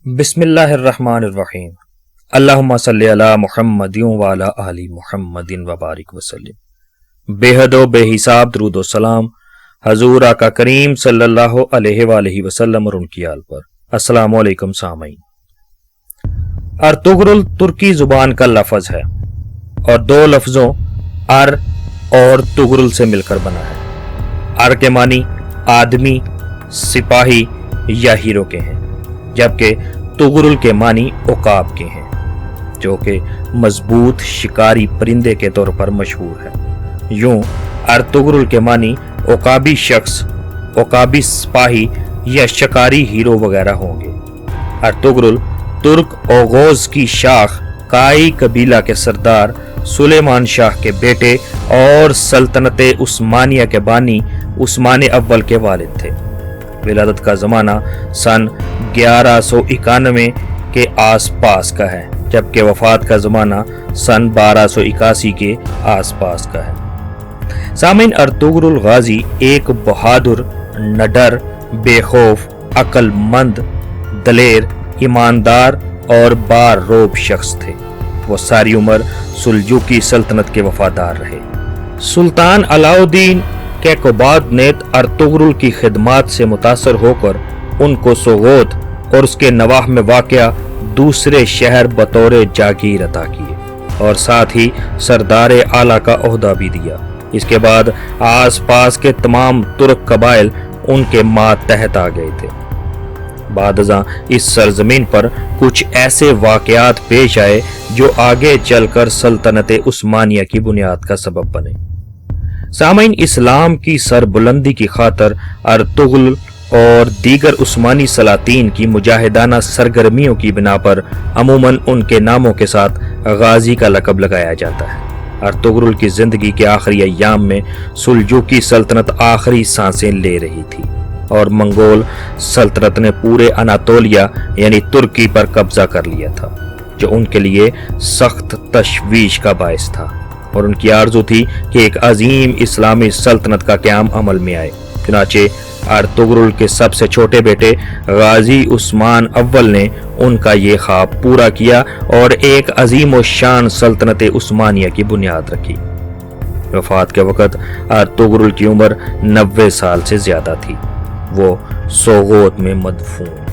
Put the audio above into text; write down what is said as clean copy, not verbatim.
بسم اللہ الرحمن الرحیم اللہم صلی علی محمد وعلی آل محمد وبارک وسلم۔ بے حد و بے حساب درود و سلام حضور آقا کریم صلی اللہ علیہ وآلہ وسلم اور ان کی آل پر۔ السلام علیکم سامعین۔ ارطغرل ترکی زبان کا لفظ ہے اور دو لفظوں ار اور طغرل سے مل کر بنا ہے۔ ار کے معنی آدمی، سپاہی یا ہیرو کے ہیں، جبکہ طغرل کے معنی عقاب کے ہیں، جو کہ مضبوط شکاری پرندے کے طور پر مشہور ہے۔ یوں ارطغرل کے معنی عقابی شخص، عقابی سپاہی یا شکاری ہیرو وغیرہ ہوں گے۔ ارطغرل ترک اوغوز کی شاخ کائی قبیلہ کے سردار سلیمان شاہ کے بیٹے اور سلطنت عثمانیہ کے بانی عثمان اول کے والد تھے۔ ولادت کا زمانہ سن 1191 کے آس پاس کا ہے، جبکہ وفات کا زمانہ سن 1281 کے آس پاس کا ہے۔ سامعین، ارطغرل غازی ایک بہادر، نڈر، بے خوف، عقل مند، دلیر، ایماندار اور باروب شخص تھے۔ وہ ساری عمر سلجوقی سلطنت کے وفادار رہے۔ سلطان علاء الدین کیقوباد نے ارطغرل کی خدمات سے متاثر ہو کر ان کو سوغوت اور اس کے نواح میں واقع دوسرے شہر بطور جاگیر عطا کیے اور ساتھ ہی سردار اعلیٰ کا عہدہ بھی دیا۔ اس کے بعد آس پاس کے تمام ترک قبائل ان کے ماتحت آ گئے تھے۔ بعد ازاں اس سرزمین پر کچھ ایسے واقعات پیش آئے جو آگے چل کر سلطنت عثمانیہ کی بنیاد کا سبب بنے۔ سامعین، اسلام کی سربلندی کی خاطر ارطغرل اور دیگر عثمانی سلاطین کی مجاہدانہ سرگرمیوں کی بنا پر عموماً ان کے ناموں کے ساتھ غازی کا لقب لگایا جاتا ہے۔ ارطغرل کی زندگی کے آخری ایام میں سلجوقی سلطنت آخری سانسیں لے رہی تھی اور منگول سلطنت نے پورے اناطولیہ یعنی ترکی پر قبضہ کر لیا تھا، جو ان کے لیے سخت تشویش کا باعث تھا، اور ان کی آرزو تھی کہ ایک عظیم اسلامی سلطنت کا قیام عمل میں آئے۔ چنانچہ ارطغرل کے سب سے چھوٹے بیٹے غازی عثمان اول نے ان کا یہ خواب پورا کیا اور ایک عظیم و شان سلطنت عثمانیہ کی بنیاد رکھی۔ وفات کے وقت ارطغرل کی عمر 90 سال سے زیادہ تھی۔ وہ سوغوت میں مدفون